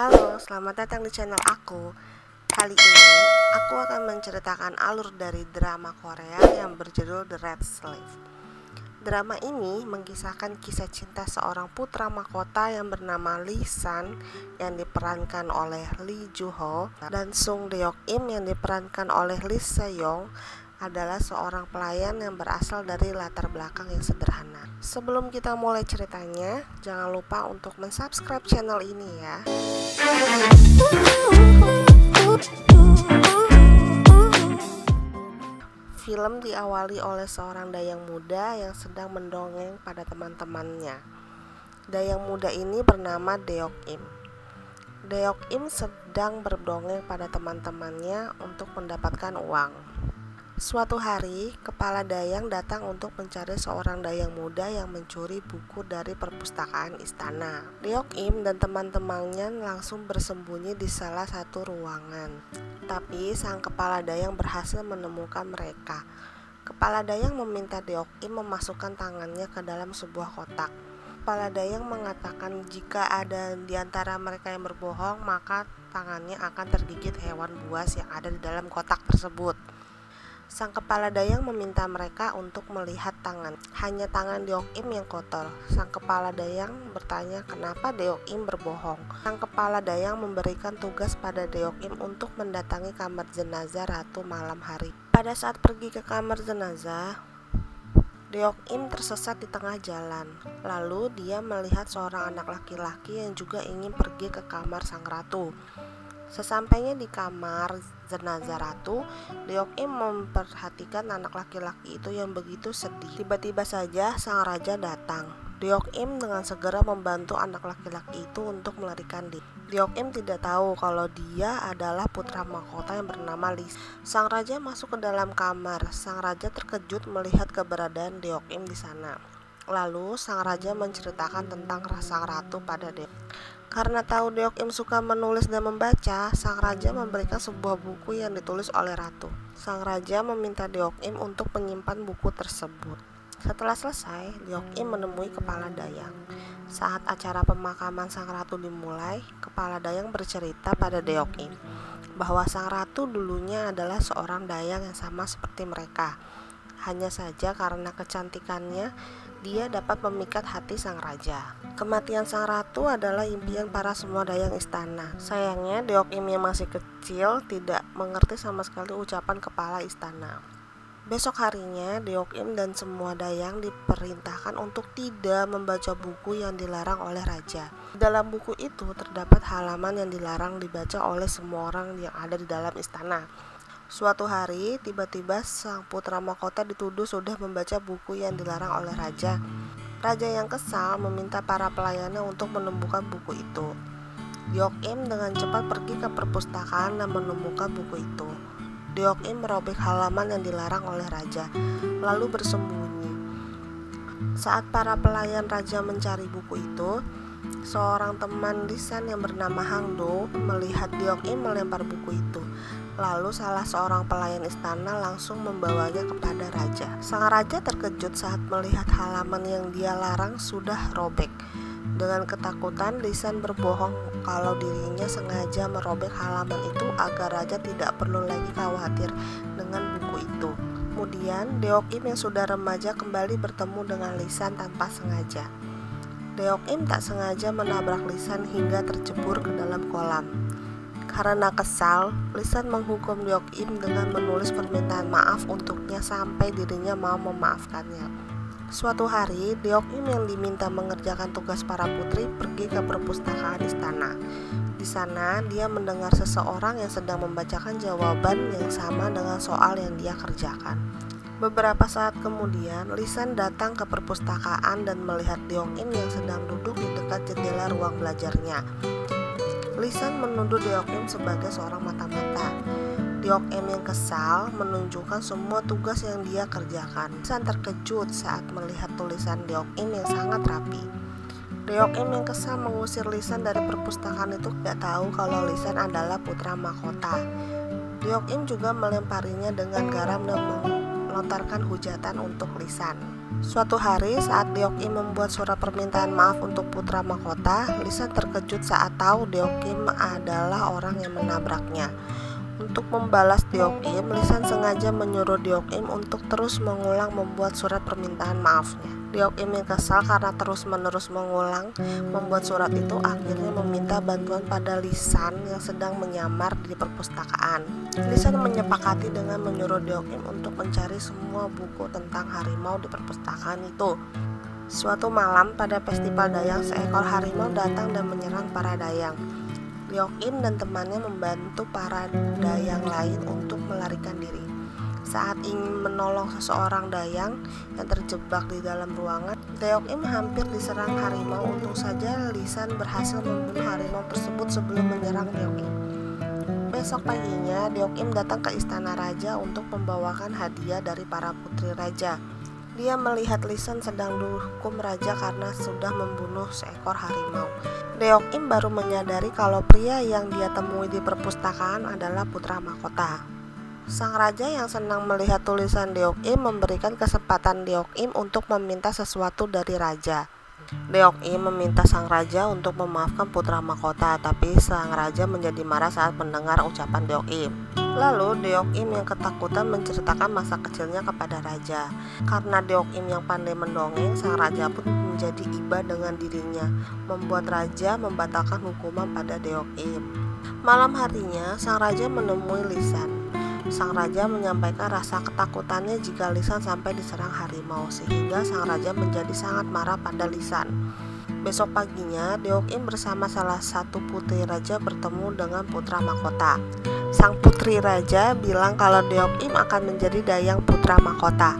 Halo, selamat datang di channel aku. Kali ini, aku akan menceritakan alur dari drama Korea yang berjudul The Red Slave. Drama ini mengisahkan kisah cinta seorang putra mahkota yang bernama Lee San yang diperankan oleh Lee Joo Ho dan Sung Deok Im yang diperankan oleh Lee Se Young adalah seorang pelayan yang berasal dari latar belakang yang sederhana. Sebelum kita mulai ceritanya, jangan lupa untuk mensubscribe channel ini ya. Film diawali oleh seorang dayang muda yang sedang mendongeng pada teman-temannya. Dayang muda ini bernama Deok Im. Deok Im sedang berdongeng pada teman-temannya untuk mendapatkan uang. Suatu hari, kepala dayang datang untuk mencari seorang dayang muda yang mencuri buku dari perpustakaan istana. Deok Im dan teman-temannya langsung bersembunyi di salah satu ruangan. Tapi sang kepala dayang berhasil menemukan mereka. Kepala dayang meminta Deok Im memasukkan tangannya ke dalam sebuah kotak. Kepala dayang mengatakan jika ada di antara mereka yang berbohong, maka tangannya akan tergigit hewan buas yang ada di dalam kotak tersebut. Sang kepala dayang meminta mereka untuk melihat tangan. Hanya tangan Deok Im yang kotor. Sang kepala dayang bertanya kenapa Deok Im berbohong. Sang kepala dayang memberikan tugas pada Deok Im untuk mendatangi kamar jenazah ratu malam hari. Pada saat pergi ke kamar jenazah, Deok Im tersesat di tengah jalan. Lalu dia melihat seorang anak laki-laki yang juga ingin pergi ke kamar sang ratu. Sesampainya di kamar jenazah ratu, Deok Im memperhatikan anak laki-laki itu yang begitu sedih. Tiba-tiba saja sang raja datang. Deok Im dengan segera membantu anak laki-laki itu untuk melarikan diri. Deok Im tidak tahu kalau dia adalah putra mahkota yang bernama Lee. Sang raja masuk ke dalam kamar. Sang raja terkejut melihat keberadaan Deok Im di sana. Lalu sang raja menceritakan tentang sang ratu pada Deok. Karena tahu Deok Im suka menulis dan membaca, sang raja memberikan sebuah buku yang ditulis oleh ratu. Sang raja meminta Deok Im untuk menyimpan buku tersebut. Setelah selesai, Deok Im menemui kepala dayang. Saat acara pemakaman sang ratu dimulai, kepala dayang bercerita pada Deok Im bahwa sang ratu dulunya adalah seorang dayang yang sama seperti mereka. Hanya saja karena kecantikannya, dia dapat memikat hati sang raja. Kematian sang ratu adalah impian para semua dayang istana. Sayangnya Deok Im yang masih kecil tidak mengerti sama sekali ucapan kepala istana. Besok harinya Deok Im dan semua dayang diperintahkan untuk tidak membaca buku yang dilarang oleh raja. Dalam buku itu terdapat halaman yang dilarang dibaca oleh semua orang yang ada di dalam istana. Suatu hari, tiba-tiba sang putra mahkota dituduh sudah membaca buku yang dilarang oleh raja. Raja yang kesal meminta para pelayannya untuk menemukan buku itu. Deok Im dengan cepat pergi ke perpustakaan dan menemukan buku itu. Deok Im merobek halaman yang dilarang oleh raja, lalu bersembunyi. Saat para pelayan raja mencari buku itu, seorang teman Lee San yang bernama Hang Do melihat Deok Im melempar buku itu. Lalu salah seorang pelayan istana langsung membawanya kepada raja. Sang raja terkejut saat melihat halaman yang dia larang sudah robek. Dengan ketakutan, Lee San berbohong kalau dirinya sengaja merobek halaman itu agar raja tidak perlu lagi khawatir dengan buku itu. Kemudian, Deok Im yang sudah remaja kembali bertemu dengan Lee San tanpa sengaja. Deok Im tak sengaja menabrak Lee San hingga tercebur ke dalam kolam. Karena kesal, Lee San menghukum Deok Im dengan menulis permintaan maaf untuknya sampai dirinya mau memaafkannya. Suatu hari, Deok Im yang diminta mengerjakan tugas para putri pergi ke perpustakaan istana. Di sana, dia mendengar seseorang yang sedang membacakan jawaban yang sama dengan soal yang dia kerjakan. Beberapa saat kemudian, Lee San datang ke perpustakaan dan melihat Deok Im yang sedang duduk di dekat jendela ruang belajarnya. Lee San menuduh Deok Im sebagai seorang mata-mata. Deok Im yang kesal menunjukkan semua tugas yang dia kerjakan. Lee San terkejut saat melihat tulisan Deok Im yang sangat rapi. Deok Im yang kesal mengusir Lee San dari perpustakaan itu, tidak tahu kalau Lee San adalah putra mahkota. Deok Im juga melemparinya dengan garam dan melontarkan hujatan untuk Lee San. Suatu hari saat Deok-im membuat surat permintaan maaf untuk putra mahkota, Lisan terkejut saat tahu Deok-im adalah orang yang menabraknya. Untuk membalas Deok-im, Lisan sengaja menyuruh Deok-im untuk terus mengulang membuat surat permintaan maafnya. Deok-im yang kesal karena terus-menerus mengulang membuat surat itu akhirnya meminta bantuan pada Lisan yang sedang menyamar di perpustakaan. Lisan menyepakati dengan menyuruh Deok-im untuk mencari semua buku tentang harimau di perpustakaan itu. Suatu malam pada festival Dayang, seekor harimau datang dan menyerang para Dayang. Deok-im dan temannya membantu para Dayang lain untuk melarikan diri. Saat ingin menolong seseorang Dayang yang terjebak di dalam ruangan, Deok-im hampir diserang harimau. Untung saja Lisan berhasil membunuh harimau tersebut sebelum menyerang Deok-im. Besok paginya, Deok-im datang ke istana raja untuk membawakan hadiah dari para putri raja. Dia melihat Lisan sedang dihukum raja karena sudah membunuh seekor harimau. Deok-im baru menyadari kalau pria yang dia temui di perpustakaan adalah putra mahkota. Sang raja yang senang melihat tulisan Deok-im memberikan kesempatan Deok-im untuk meminta sesuatu dari raja. Deok-im meminta sang raja untuk memaafkan putra mahkota, tapi sang raja menjadi marah saat mendengar ucapan Deok-im. Lalu Deok-im yang ketakutan menceritakan masa kecilnya kepada raja. Karena Deok-im yang pandai mendongeng, sang raja pun menjadi iba dengan dirinya, membuat raja membatalkan hukuman pada Deok-im. Malam harinya, sang raja menemui Lisan. Sang raja menyampaikan rasa ketakutannya jika Lisan sampai diserang harimau, sehingga sang raja menjadi sangat marah pada Lisan. Besok paginya, Deok-im bersama salah satu putri raja bertemu dengan putra mahkota. Sang putri raja bilang kalau Deok-im akan menjadi Dayang putra mahkota.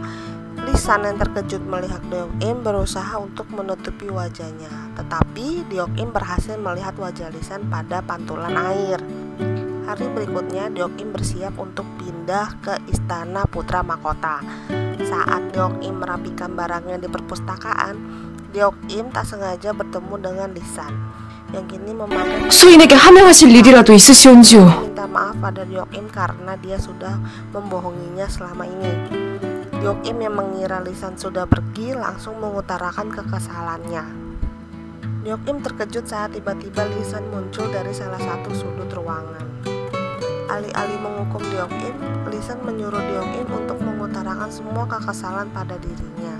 Lisan yang terkejut melihat Deok-im berusaha untuk menutupi wajahnya, tetapi Deok-im berhasil melihat wajah Lisan pada pantulan air. Hari berikutnya, Deok-im bersiap untuk pindah ke istana putra mahkota. Saat Deok-im merapikan barangnya di perpustakaan, Deok-im tak sengaja bertemu dengan Lisan yang kini memandang 수인에게 하명하실 일이라도 있으시온지요. minta maaf pada Deok-im karena dia sudah membohonginya selama ini. Deok-im yang mengira Lisan sudah pergi langsung mengutarakan kekesalannya. Deok-im terkejut saat tiba-tiba Lisan muncul dari salah satu sudut ruangan. Alih-alih menghukum Deok-im, Lisan menyuruh Deok-im untuk mengutarakan semua kekesalan pada dirinya.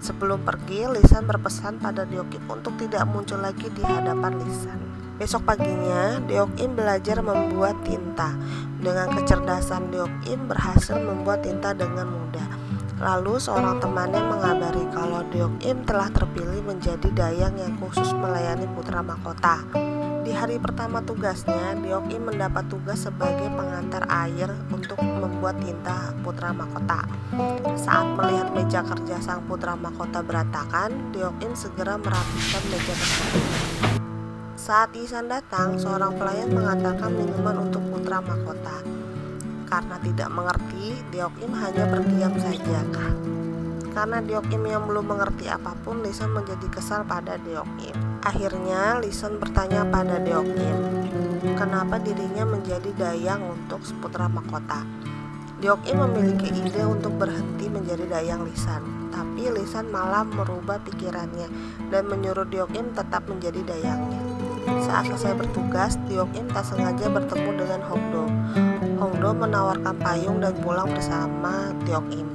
Sebelum pergi, Lisan berpesan pada Deok-im untuk tidak muncul lagi di hadapan Lisan. Besok paginya, Deok-im belajar membuat tinta. Dengan kecerdasan, Deok-im berhasil membuat tinta dengan mudah. Lalu seorang temannya mengabari kalau Deok-im telah terpilih menjadi Dayang yang khusus melayani putra mahkota. Di hari pertama tugasnya, Deok-im mendapat tugas sebagai pengantar air untuk membuat tinta putra mahkota. Saat melihat meja kerja sang putra mahkota berantakan, Deok-im segera merapikan meja tersebut. Saat Lisan datang, seorang pelayan mengantarkan minuman untuk putra mahkota. Karena tidak mengerti, Deok-im hanya berdiam saja. Karena Deok-im yang belum mengerti apapun, Lisan menjadi kesal pada Deok-im. Akhirnya Lisan bertanya pada Deok-im, kenapa dirinya menjadi Dayang untuk putra mahkota. Deok-im memiliki ide untuk berhenti menjadi Dayang Lisan, tapi Lisan malah merubah pikirannya dan menyuruh Deok-im tetap menjadi Dayangnya. Saat selesai bertugas, Deok-im tak sengaja bertemu dengan Hongdo. Hongdo menawarkan payung dan pulang bersama Deok-im.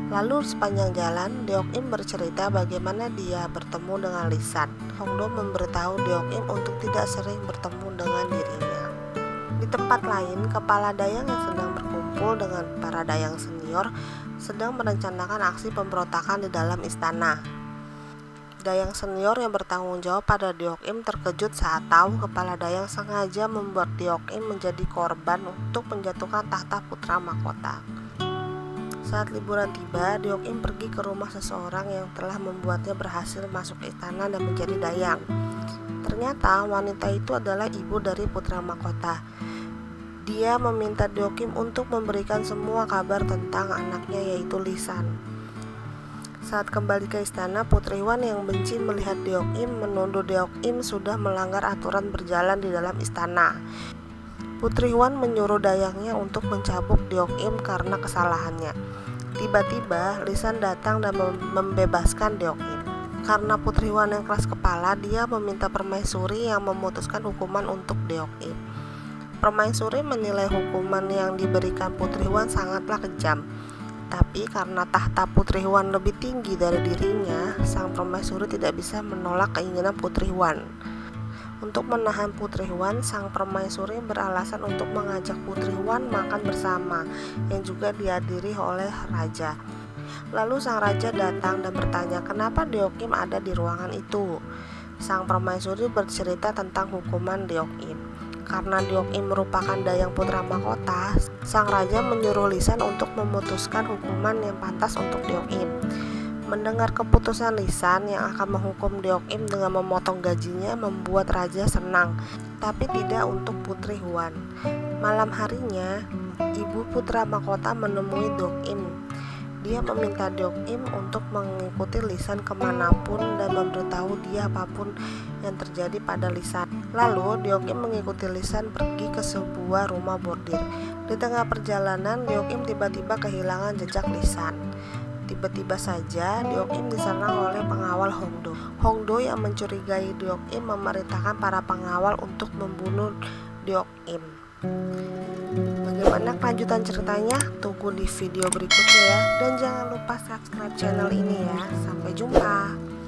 Lalu sepanjang jalan, Deok-im bercerita bagaimana dia bertemu dengan Lisan. Hongdo memberitahu Deok-im untuk tidak sering bertemu dengan dirinya. Di tempat lain, kepala Dayang yang sedang berkumpul dengan para Dayang senior sedang merencanakan aksi pemberontakan di dalam istana. Dayang senior yang bertanggung jawab pada Deok-im terkejut saat tahu kepala Dayang sengaja membuat Deok-im menjadi korban untuk menjatuhkan tahta putra mahkota. Saat liburan tiba, Deok-im pergi ke rumah seseorang yang telah membuatnya berhasil masuk istana dan menjadi Dayang. Ternyata wanita itu adalah ibu dari putra mahkota. Dia meminta Deok-im untuk memberikan semua kabar tentang anaknya, yaitu Lisan. Saat kembali ke istana, Putri Wan yang benci melihat Deok-im menuduh Deok-im sudah melanggar aturan berjalan di dalam istana. Putri Wan menyuruh Dayangnya untuk mencabuk Deok-im karena kesalahannya. Tiba-tiba Lisan datang dan membebaskan Deok Im. Karena Putri Huan yang keras kepala, dia meminta Permaisuri yang memutuskan hukuman untuk Deok Im. Permaisuri menilai hukuman yang diberikan Putri Huan sangatlah kejam. Tapi karena tahta Putri Huan lebih tinggi dari dirinya, sang Permaisuri tidak bisa menolak keinginan Putri Huan. Untuk menahan Putri Huan, sang Permaisuri beralasan untuk mengajak Putri Huan makan bersama, yang juga dihadiri oleh Raja. Lalu sang Raja datang dan bertanya kenapa Deok Im ada di ruangan itu. Sang Permaisuri bercerita tentang hukuman Deok Im. Karena Deok Im merupakan dayang putra mahkota, sang Raja menyuruh Lisan untuk memutuskan hukuman yang pantas untuk Deok Im. Mendengar keputusan Lisan yang akan menghukum Deok Im dengan memotong gajinya membuat Raja senang, tapi tidak untuk Putri Huan. Malam harinya, ibu putra mahkota menemui Deok Im. Dia meminta Deok Im untuk mengikuti Lisan kemanapun dan memberitahu dia apapun yang terjadi pada Lisan. Lalu Deok Im mengikuti Lisan pergi ke sebuah rumah bordir. Di tengah perjalanan, Deok Im tiba-tiba kehilangan jejak Lisan. Tiba-tiba saja Deok Im diserang oleh pengawal Hongdo. Hongdo yang mencurigai Deok Im memerintahkan para pengawal untuk membunuh Deok Im. Bagaimana kelanjutan ceritanya? Tunggu di video berikutnya ya. Dan jangan lupa subscribe channel ini ya. Sampai jumpa.